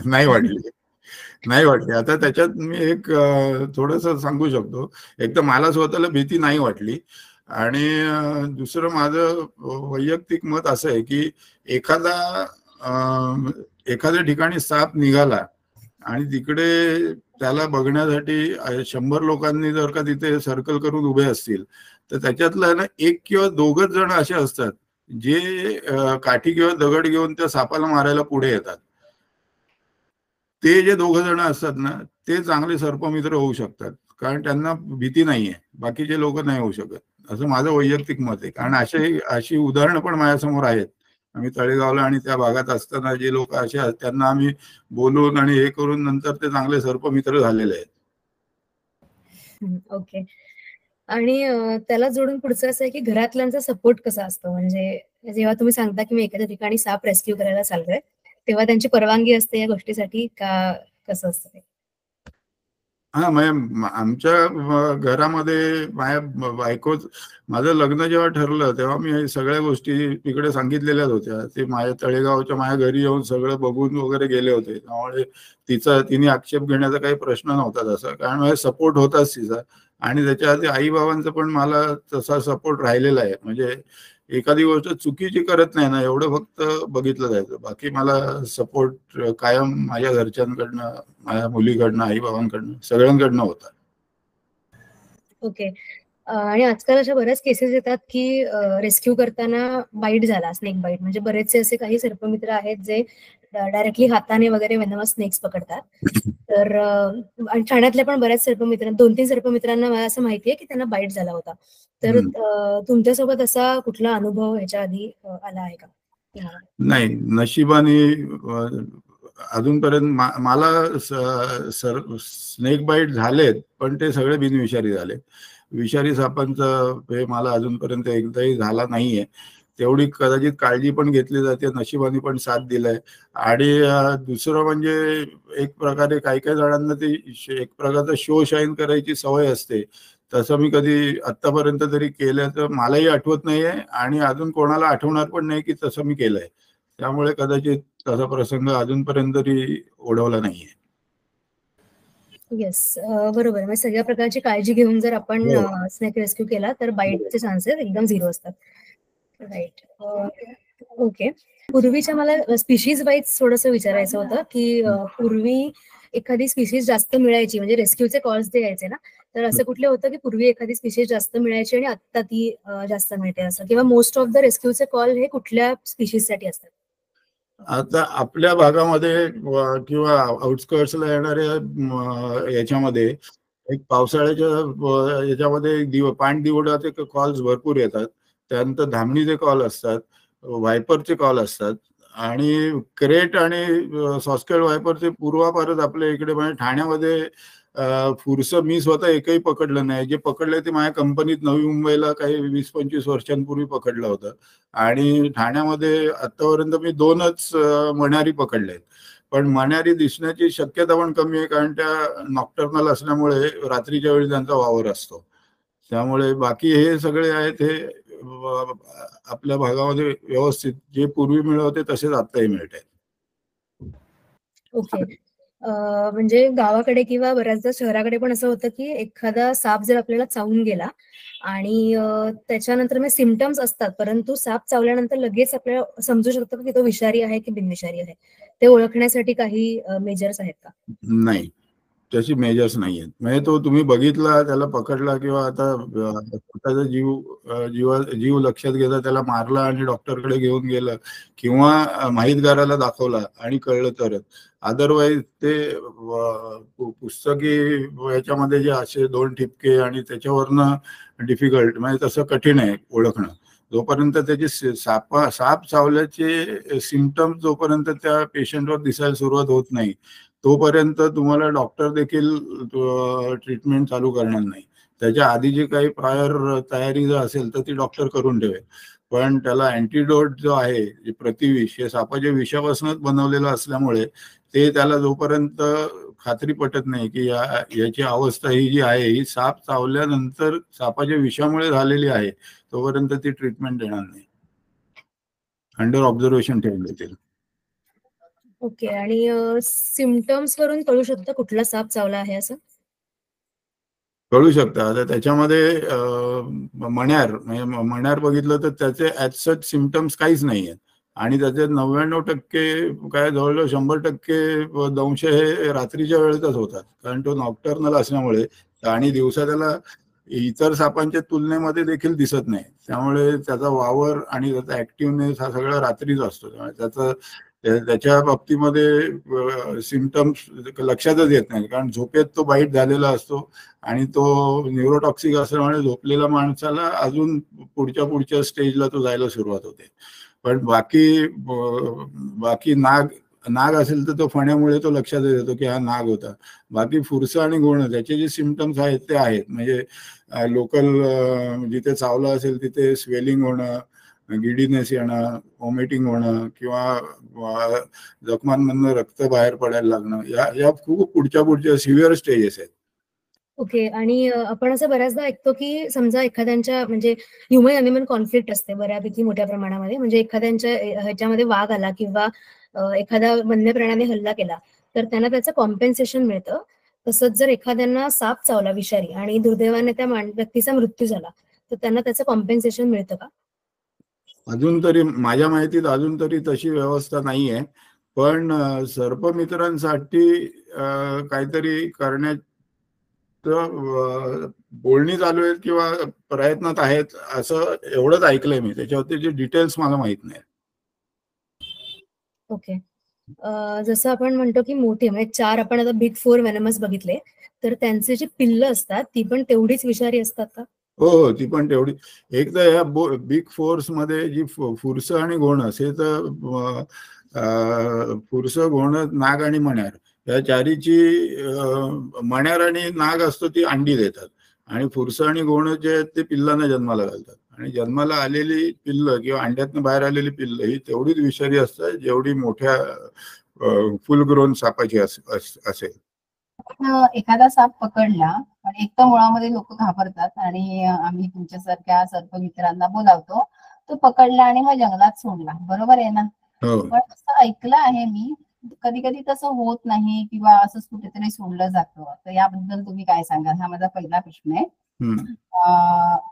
नाही वाटली. आता त्याच्यात मी एक थोडस सांगू शकतो. एक तर मला स्वतःला भीती नाही वाटली आणि दुसरं माझं वैयक्तिक मत असं आहे की एखाद्या ठिकाणी साप निघाला आणि तिकडे त्याला बघण्यासाठी 100 लोकांनी जर का तिथे सर्कल करून उभे असतील तर त्याच्यातलं ना 1 किंवा 2 जण असे असतात जे काठी किंवा दगड घेऊन त्या सापाला मारायला पुढे येतात. ते जे 2 जण असतात ना ते चांगले सर्पमित्र होऊ शकतात कारण त्यांना भीती नाहीये, बाकीचे लोक नाही होऊ शकत, असं माझं वैयक्तिक मत आहे. कारण अशी उदाहरणं पण माझ्यासमोर आहेत. आम्ही तळेगावला आणि त्या भागात असताना जे लोक असे आहेत त्यांना आम्ही बोलून आणि हे करून नंतर ते चांगले सर्पमित्र झालेले आहेत. ओके. आणि त्याला जोडून पुढचं असं आहे की घरातल्यांचा सपोर्ट कसा असतो, म्हणजे जेव्हा तुम्ही सांगता की मी एखाद्या ठिकाणी साप रेस्क्यू करायला चाललोय तेव्हा त्यांची परवानगी असते या गोष्टीसाठी का कसं असतं ते? हा म्हणजे आमच्या घरामध्ये माझ्या बायको, माझं लग्न जेव्हा ठरलं तेव्हा मी सगळ्या गोष्टी तिकडे सांगितलेल्याच होत्या. ते माझ्या तळेगावच्या माझ्या घरी येऊन सगळं बघून वगैरे गेले होते. त्यामुळे तिने आक्षेप घेण्याचा काही प्रश्न नव्हता तसा, कारण माझा सपोर्ट होताच तिचा. आणि त्याच्या आधी आई बाबांचा पण मला तसा सपोर्ट राहिलेला आहे. म्हणजे एखादी गोष्ट चुकीची करत नाही ना, एवढं फक्त बघितलं जायचं. बाकी मला सपोर्ट कायम माझ्या घरच्यांकडनं, माझ्या मुलीकडनं, आई बाबांकडनं, सगळ्यांकडनं होता. ओके. आणि आजकाल अशा बऱ्याच केसेस येतात की रेस्क्यू करताना बाईट झाला, स्नेक बाईट. म्हणजे बरेचसे असे काही सर्पमित्र आहेत जे डायरेक्टली हाताने वगैरे वेनमस स्नेक्स पकडतात. तर आणि ठाण्यातल्या पण बऱ्याच सर्पमित्र, 2-3 सर्पमित्रांना मला असं माहितीये की त्यांना बाईट झाला होता. तर तुमच्यासोबत असा कुठला अनुभव ह्याच्या आधी आला आहे का? नाही, नशिबाने अजूनपर्यंत मला स्नेक बाईट झालेत, पण ते सगळे बिनविषारी झाले. विषारी सापांचं हे मला अजूनपर्यंत एकदाही झाला नाहीये. तेवढी कदाचित काळजी पण घेतली जाते, नशिबाने पण साथ दिलाय. आणि दुसरं म्हणजे एक प्रकारे काही काही जणांना ते एक प्रकारचा शो शाईन करायची सवय असते. तसं मी कधी आतापर्यंत तरी केलं तर मलाही आठवत नाहीये, आणि अजून कोणाला आठवणार पण नाही की तसं मी केलंय. त्यामुळे कदाचित तसा प्रसंग अजूनपर्यंत तरी ओढवला नाहीये. येस, बरोबर. म्हणजे सगळ्या प्रकारची काळजी घेऊन जर आपण स्नेक रेस्क्यू केला तर बाईटचे चान्सेस एकदम 0 असतात. राईट. ओके. पूर्वीच्या मला स्पीशीज वाईज थोडंसं विचारायचं होतं की पूर्वी एखादी स्पीशीज जास्त मिळायची, म्हणजे रेस्क्यूचे कॉल्स जे यायचे ना, तर असं कुठलं होतं की पूर्वी एखादी स्पीशीज जास्त मिळायची आणि आता ती जास्त मिळते असं, किंवा मोस्ट ऑफ द रेस्क्यूचे कॉल हे कुठल्या स्पीशीज साठी असतात? आता आपल्या भागामध्ये किंवा आउटस्कर्ट्सला येणाऱ्या याच्यामध्ये एक पावसाळ्याच्या याच्यामध्ये पाणदिवडाचे कॉल्स भरपूर येतात. त्यानंतर धामणीचे कॉल असतात, व्हायपरचे कॉल असतात, आणि क्रेट आणि सॉस्केट व्हायपरचे पूर्वापारच आपल्या इकडे, म्हणजे ठाण्यामध्ये फुरसं मी स्वतः एकही पकडलं नाही. जे पकडले ते माझ्या कंपनीत नवी मुंबईला काही 20-25 वर्षांपूर्वी पकडलं होतं. आणि ठाण्यामध्ये आतापर्यंत मी 2च मण्यारी पकडलेत. पण मण्यारी दिसण्याची शक्यता पण कमी आहे, कारण त्या नॉक्टर्नल असल्यामुळे रात्रीच्या वेळी त्यांचा वावर असतो. त्यामुळे बाकी हे सगळे आहेत हे आपल्या भागामध्ये व्यवस्थित जे पूर्वी मिळत होते तसेच आताही मिळत आहेत. ओके. म्हणजे गावाकडे किंवा बऱ्याचदा शहराकडे पण असं होतं की एखादा साप जर आपल्याला चावून गेला आणि त्याच्यानंतर मग सिम्पटम्स असतात, परंतु साप चावल्यानंतर लगेच आपल्याला समजू शकतं की तो विषारी आहे की बिनविषारी आहे. ते ओळखण्यासाठी काही मेजर्स आहेत का? नाही, त्याची मेजर्स नाही आहेत. म्हणजे तो तुम्ही बघितला, त्याला पकडला, किंवा आता स्वतःचा जीव लक्षात घेता त्याला मारला आणि डॉक्टरकडे घेऊन गेलं, किंवा माहितगाराला दाखवला आणि कळलं तरच. अदरवाईज ते पुस्तकी याच्यामध्ये जे असे 2 ठिपके आणि त्याच्यावरनं डिफिकल्ट, म्हणजे तसं कठीण आहे ओळखणं. जोपर्यंत त्याची साप चावल्याचे सिम्पटम्स जोपर्यंत त्या पेशंटवर दिसायला सुरुवात होत नाही, तोपर्यंत तुम्हाला डॉक्टर देखील ट्रीटमेंट चालू करणार नाही. त्याच्या आधी जी काही प्रायर तयारी जर असेल तर ती डॉक्टर करून ठेवेल. पण त्याला अँटीडोट जो आहे, प्रतिविष, हे सापाच्या विषापासूनच बनवलेलं असल्यामुळे ते त्याला जोपर्यंत खात्री पटत नाही की याची अवस्था ही जी आहे ही साप चावल्यानंतर सापाच्या विषामुळे झालेली आहे, तोपर्यंत ती ट्रीटमेंट देणार नाही. अंडर ऑब्झर्वेशन ठेवले ते. ओके. आणि सिम्पटम्स वरून कळू शकतं कुठला साप चावला आहे असं? कळू शकतं. आता त्याच्यामध्ये मण्यार बघितलं तर त्याचे ॲज सच सिम्पटम्स काहीच नाही आहेत, आणि त्याचे 99% काय जवळजवळ 100% दंश हे रात्रीच्या वेळेतच होतात, कारण तो नॉक्टर्नल असल्यामुळे. आणि दिवसा त्याला इतर सापांच्या तुलनेमध्ये देखील दिसत नाही. त्यामुळे त्याचा वावर आणि त्याचा ऍक्टिव्हनेस हा सगळा रात्रीच असतो. त्याच्या बाबतीमध्ये सिम्पटम्स लक्षातच येत नाही, कारण झोपेत तो बाईट झालेला असतो आणि तो न्यूरोटॉक्सिक असल्यामुळे झोपलेल्या माणसाला अजून पुढच्या स्टेजला तो जायला सुरुवात होते. पण बाकी नाग असेल तर तो फण्यामुळे तो लक्षात येतो की हा नाग होता. बाकी फुरसं आणि गोणं त्याचे जे सिम्पटम्स आहेत ते आहेत. म्हणजे लोकल जिथे चावलं असेल तिथे स्वेलिंग होणं, गिडीनेस येणं, वॉमिटिंग होणं, किंवा जखमांमधनं रक्त बाहेर पडायला लागणं, या खूप पुढच्या सिव्हिअर स्टेजेस आहेत. ओके. आणि आपण असं बऱ्याचदा ऐकतो की समजा एखाद्यांच्या म्हणजे ह्युमन अॅनिमल कॉन्फ्लिक्ट असते बऱ्यापैकी मोठ्या प्रमाणामध्ये, म्हणजे एखाद्यांच्या ह्याच्यामध्ये वाघ आला किंवा एखाद्या वन्य प्राण्याने हल्ला केला तर त्यांना त्याचं कॉम्पेन्सेशन मिळतं. तसंच जर एखाद्यांना साप चावला विषारी आणि दुर्दैवाने त्या व्यक्तीचा मृत्यू झाला तर त्यांना त्याचं कॉम्पेन्सेशन मिळतं का? अजून तरी माझ्या माहितीत अजून तरी तशी व्यवस्था नाहीये, पण सर्पमित्रांसाठी काहीतरी करण्यात बोलणी चालू आहेत किंवा प्रयत्नात आहेत असं एवढंच ऐकलंय मी. त्याच्यावरती डिटेल्स मला माहित नाही. ओके. जसं आपण म्हणतो की मोठे म्हणजे 4 आपण आता बिग 4 व्हेनमस बघितले, तर त्यांचे जे पिल्लं असतात ती पण तेवढीच विषारी असतात का? हो, ती पण तेवढी. एक तर ह्या बिग फोर्स मध्ये जी फुरसं आणि घोणस हे तर फुरसं, घोणस, नाग आणि मण्यार या चारीची मण्यार आणि नाग असतो ती अंडी देतात आणि फुरसं आणि घोणस जे आहेत ते पिल्लांना जन्माला घालतात आणि जन्माला आलेली पिल्लं किंवा अंड्यातनं बाहेर आलेली पिल्लं ही तेवढीच विषारी असतात जेवढी मोठ्या फुल ग्रोन सापाची असेल. एखादा साप पकडला पण एक तर मुळामध्ये लोक घाबरतात आणि आम्ही तुमच्यासारख्या सर्पमित्रांना बोलावतो, तो पकडला आणि मग जंगलात सोडला, बरोबर आहे ना? पण असं ऐकलं आहे मी कधी कधी तसं होत नाही किंवा असंच कुठेतरी सोडलं जातं, तर याबद्दल तुम्ही काय सांगाल? हा माझा पहिला प्रश्न आहे.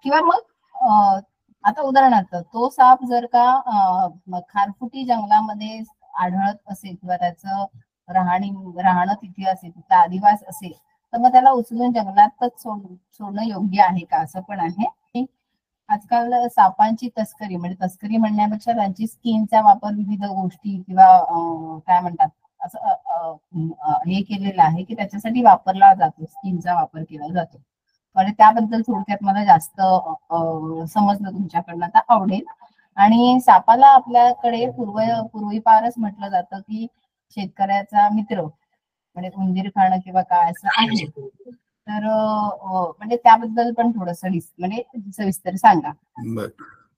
किंवा मग आता उदाहरणार्थ तो साप जर का खारफुटी जंगलामध्ये आढळत असेल किंवा त्याचं राहणं तिथे असेल, तिथला आदिवास असेल, तर मग त्याला उचलून जंगलातच सोडणं योग्य आहे का? असं पण आहे. आजकाल सापांची तस्करी म्हणजे तस्करी म्हणण्यापेक्षा त्यांची स्किनचा वापर विविध गोष्टी किंवा काय म्हणतात असं हे केलेलं आहे की त्याच्यासाठी वापरला जातो, स्किनचा वापर केला जातो. म्हणजे त्याबद्दल थोडक्यात मला जास्त समजलं तुमच्याकडनं तर आवडेल. आणि सापाला आपल्याकडे पूर्वीपारच म्हटलं जातं की शेतकऱ्याचा मित्र म्हणजे उंदीर खाणं किंवा काय असं आहे, तर म्हणजे त्याबद्दल पण थोडस म्हणजे सविस्तर सांगा.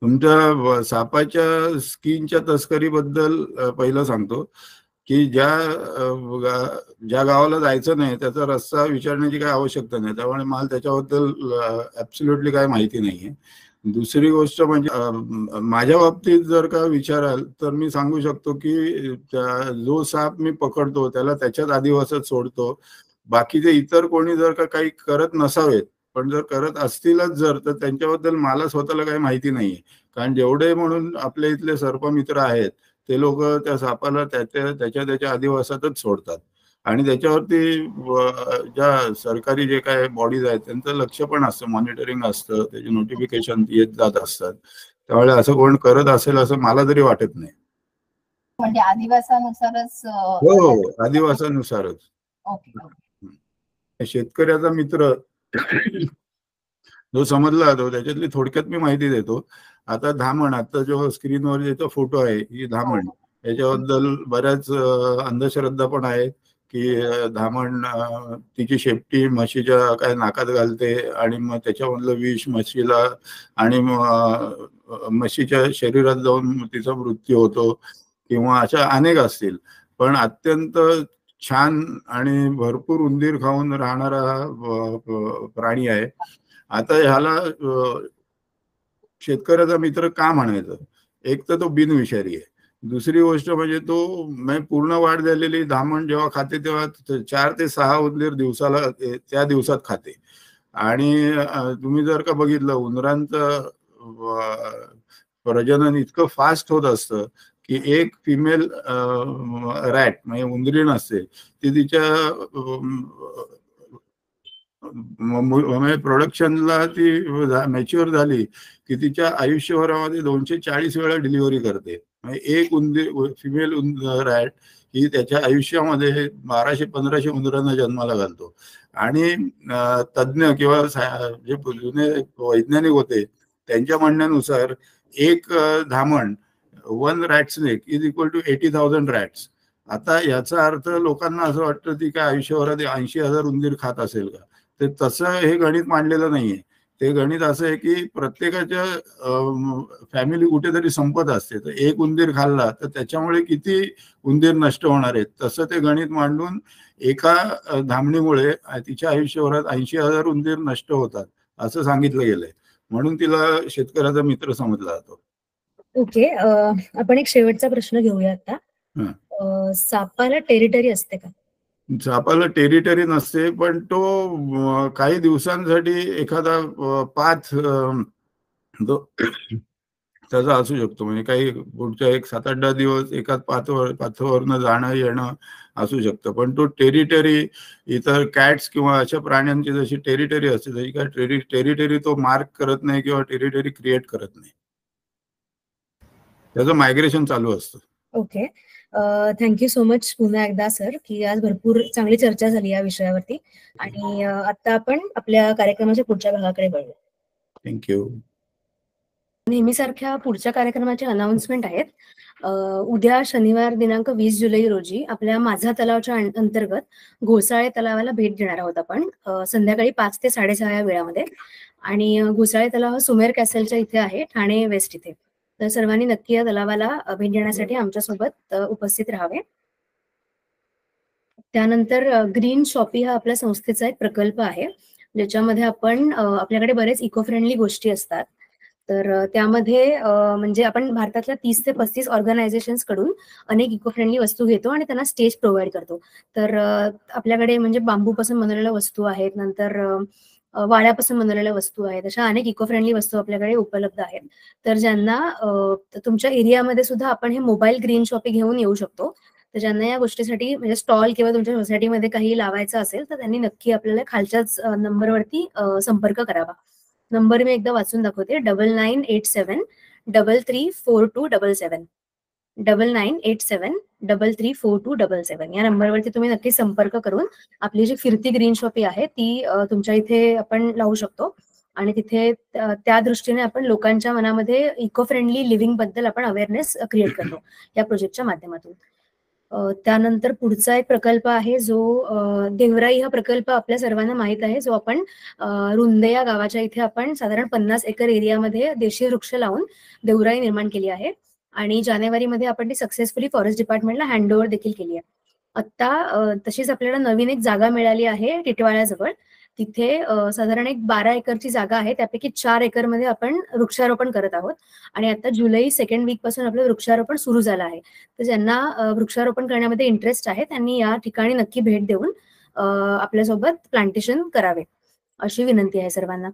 तुमच्या सापाच्या स्किनच्या तस्करीबद्दल पहिलं सांगतो की ज्या गावाला जायचं नाही त्याचा रस्ता विचारण्याची काही आवश्यकता नाही, त्यामुळे मला त्याच्याबद्दल ऍब्सोल्युटली काही माहिती नाहीये. दुसरी गोष्ट म्हणजे माझ्या बाबतीत जर का विचाराल तर मी सांगू शकतो की जो साप मी पकडतो त्याला त्याच्याच आदिवासात सोडतो. बाकीचे इतर कोणी जर का काही करत नसावेत पण जर करत असतीलच जर तर त्यांच्याबद्दल मला स्वतःला काही माहिती नाहीये, कारण जेवढे म्हणून आपल्या इथले सर्पमित्र आहेत ते लोक त्या सापाला त्याच्या आदिवासातच सोडतात आणि त्याच्यावरती ज्या सरकारी जे काय बॉडीज आहेत त्यांचं लक्ष पण असतं, मॉनिटरिंग असतं, त्याचे नोटिफिकेशन येत जात असतात. त्यामुळे असं कोण करत असेल असं मला तरी वाटत नाही. म्हणजे आदिवासानुसारच? हो, आदिवासानुसारच. ओके. शेतकऱ्याचा मित्र जो समजला जातो त्याच्यातली थोडक्यात मी माहिती देतो. आता धामण, आता जो स्क्रीनवर ज्याचा फोटो आहे ही धामण, याच्याबद्दल बऱ्याच अंधश्रद्धा पण आहेत की धामण तिची शेपटी म्हशीच्या काय नाकात घालते आणि मग त्याच्यामधलं विष म्हशीला आणि म्हशीच्या शरीरात जाऊन तिचा मृत्यू होतो किंवा अशा अनेक असतील. पण अत्यंत छान आणि भरपूर उंदीर खाऊन राहणारा प्राणी आहे. आता ह्याला शेतकऱ्याचा मित्र का म्हणायचं? एक तर तो बिनविषारी आहे, दुसरी गोष्ट म्हणजे तो पूर्ण वाढ झालेली धामण जेव्हा खाते तेव्हा 4 ते 6 उंदीर दिवसाला त्या दिवसात खाते. आणि तुम्ही जर का बघितलं उंदरांचं प्रजनन इतकं फास्ट होत असतं की एक फिमेल रॅट म्हणजे उंदरी नसते ती तिच्या प्रोडक्शनला ती मॅच्युअर झाली की तिच्या आयुष्यभरामध्ये 240 वेळा डिलिव्हरी करते. एक फिमेल रॅट ही त्याच्या आयुष्यामध्ये 1200-1500 उंदरांना जन्माला घालतो. आणि तज्ज्ञ किंवा जे जुने वैज्ञानिक होते त्यांच्या म्हणण्यानुसार एक धामण 1 rat snake is equal to 80,000 rats. आता याचा अर्थ लोकांना असं वाटतं ती काय आयुष्यभरात 80,000 उंदीर खात असेल का? तर तसं हे गणित मांडलेलं नाहीये. ते गणित असं आहे की प्रत्येकाच्या फॅमिली कुठेतरी संपत असते. तर एक उंदीर खाल्ला तर त्याच्यामुळे किती उंदीर नष्ट होणार आहेत, तसं ते गणित मांडून एका धामणीमुळे तिच्या आयुष्यभरात 80,000 उंदीर नष्ट होतात असं सांगितलं गेलंय. म्हणून तिला शेतकऱ्याचा मित्र समजला जातो. ओके, आपण एक शेवटचा प्रश्न घेऊया आता. सापाला टेरिटरी असते का? सापाला टेरिटरी नसते, पण तो काही दिवसांसाठी एखादा पाथ त्याचा असू शकतो. म्हणजे काही पुढच्या 7-8 दिवस एकाच पाथवरनं जाणं येणं असू शकतं. पण तो टेरिटरी इतर कॅट्स किंवा अशा प्राण्यांची जशी टेरिटरी असते तशी काय टेरिटरी तो मार्क करत नाही किंवा टेरिटरी क्रिएट करत नाही. त्याचं मायग्रेशन चालू असतं. ओके, थँक्यू सो मच पुन्हा एकदा सर, की आज भरपूर चांगली चर्चा झाली या विषयावरती. आणि आता आपण आपल्या कार्यक्रमाच्या पुढच्या भागाकडे वळूया. थँक्यू. नेहमीसारख्या पुढच्या कार्यक्रमाचे अनाउन्समेंट आहेत. उद्या शनिवार दिनांक 20 जुलै रोजी आपल्या माझा तलावच्या अंतर्गत घोसाळे तलावाला भेट देणार आहोत आपण, संध्याकाळी 5 ते 6:30 या वेळामध्ये. आणि घोसाळे तलाव सुमेर कॅसलच्या इथे आहे, ठाणे वेस्ट इथे. तर सर्वांनी नक्की या तलावाला भेट देण्यासाठी आमच्यासोबत उपस्थित राहावे. त्यानंतर ग्रीन शॉपी हा आपल्या संस्थेचा एक प्रकल्प आहे, ज्याच्यामध्ये आपण आपल्याकडे बरेच इको फ्रेंडली गोष्टी असतात. तर त्यामध्ये म्हणजे आपण भारतातल्या 30 ते 35 ऑर्गनायझेशन्स कडून अनेक इको फ्रेंडली वस्तू घेतो आणि त्यांना स्टेज प्रोव्हाइड करतो. तर आपल्याकडे म्हणजे बांबूपासून बनवलेल्या वस्तू आहेत, नंतर वाळ्यापासून बनवलेल्या वस्तू आहेत, अशा अनेक इको फ्रेंडली वस्तू आपल्याकडे उपलब्ध आहेत. तर ज्यांना तुमच्या एरियामध्ये सुद्धा आपण हे मोबाईल ग्रीन शॉपी घेऊन येऊ शकतो. तर ज्यांना या गोष्टीसाठी म्हणजे स्टॉल किंवा तुमच्या सोसायटीमध्ये काही लावायचं असेल तर त्यांनी नक्की आपल्याला खालच्याच नंबरवरती संपर्क करावा. नंबर मी एकदा वाचून दाखवते, 9987 334277 9987 334277 या नंबरवरती तुम्ही नक्की संपर्क करून आपली जी फिरती ग्रीन शॉपी आहे ती तुमच्या इथे आपण लावू शकतो. आणि तिथे त्या दृष्टीने आपण लोकांच्या मनामध्ये इको फ्रेंडली लिव्हिंग बद्दल आपण अवेअरनेस क्रिएट करतो या प्रोजेक्टच्या माध्यमातून. त्यानंतर पुढचा एक प्रकल्प आहे जो देवराई हा प्रकल्प आपल्या सर्वांना माहित आहे, जो आपण रुंदे या गावाच्या इथे आपण साधारण 50 एकर एरियामध्ये देशी वृक्ष लावून देवराई निर्माण केली आहे. आणि जानेवारीमध्ये आपण ती सक्सेसफुली फॉरेस्ट डिपार्टमेंटला हँडओव्हर देखील केली आहे. आता तशीच आपल्याला नवीन एक जागा मिळाली आहे टिटवाळ्याजवळ. तिथे साधारण एक 12 एकरची जागा आहे, त्यापैकी 4 एकरमध्ये आपण वृक्षारोपण करत आहोत. आणि आता जुलै 2nd वीक पासून आपलं वृक्षारोपण सुरू झालं आहे. तर ज्यांना वृक्षारोपण करण्यामध्ये इंटरेस्ट आहे त्यांनी या ठिकाणी नक्की भेट देऊन आपल्यासोबत प्लांटेशन करावे अशी विनंती आहे सर्वांना.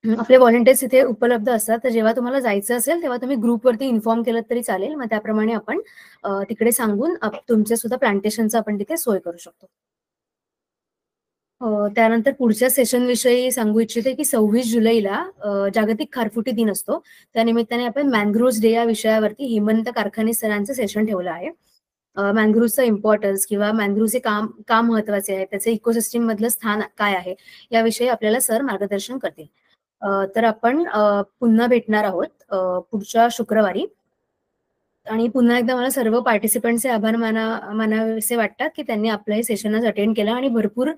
आपले व्हॉलंटियर्स इथे उपलब्ध असतात, तर जेव्हा तुम्हाला जायचं असेल तेव्हा तुम्ही ग्रुपवरती इन्फॉर्म केलं तरी चालेल. मग त्याप्रमाणे आपण तिकडे सांगून तुमच्या सुद्धा प्लांटेशनचं आपण तिथे सोय करू शकतो. त्यानंतर पुढच्या सेशन विषयी सांगू इच्छिते की 26 जुलैला जागतिक खारफुटी दिन असतो. त्यानिमित्ताने आपण मॅनग्रोव्ज डे या विषयावरती हेमंत कारखाने सरांचं सेशन ठेवलं आहे. मॅनग्रोव्हचा इम्पॉर्टन्स किंवा मॅनग्रोव्हचे काम महत्वाचे आहे, त्याचे इकोसिस्टीम मधलं स्थान काय आहे याविषयी आपल्याला सर मार्गदर्शन करतील. तर आपण पुन्हा भेटणार आहोत पुढच्या शुक्रवारी. आणि पुन्हा एकदा मला सर्व पार्टिसिपंटचे आभार मानावेसे वाटतात की त्यांनी आपलं हे सेशन आज अटेंड केलं आणि भरपूर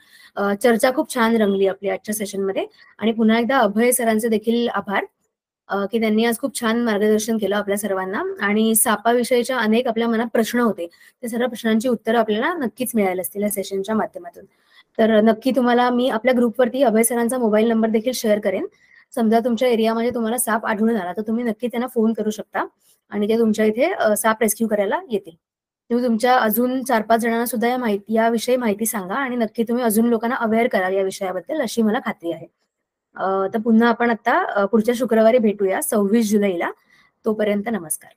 चर्चा खूप छान रंगली आपली आजच्या सेशनमध्ये. आणि पुन्हा एकदा अभय सरांचे देखील आभार की त्यांनी आज खूप छान मार्गदर्शन केलं आपल्या सर्वांना. आणि सापाविषयीच्या अनेक आपल्या मनात प्रश्न होते, ते सर्व प्रश्नांची उत्तरं आपल्याला नक्कीच मिळाली असतील या सेशनच्या माध्यमातून. तर नक्की तुम्हाला मी आपल्या ग्रुपवरती अभय सरांचा मोबाईल नंबर देखील शेअर करेन. समजा तुमच्या एरियामध्ये तुम्हाला साप आढळून आला तर तुम्ही नक्की त्यांना फोन करू शकता आणि ते तुमच्या इथे साप रेस्क्यू करायला येतील. तुम्ही तुमच्या अजून 4-5 जणांना सुद्धा याविषयी माहिती सांगा आणि नक्की तुम्ही अजून लोकांना अवेअर कराल या विषयाबद्दल अशी मला खात्री आहे. तर पुन्हा आपण आता पुढच्या शुक्रवारी भेटूया 26 जुलैला. तोपर्यंत नमस्कार.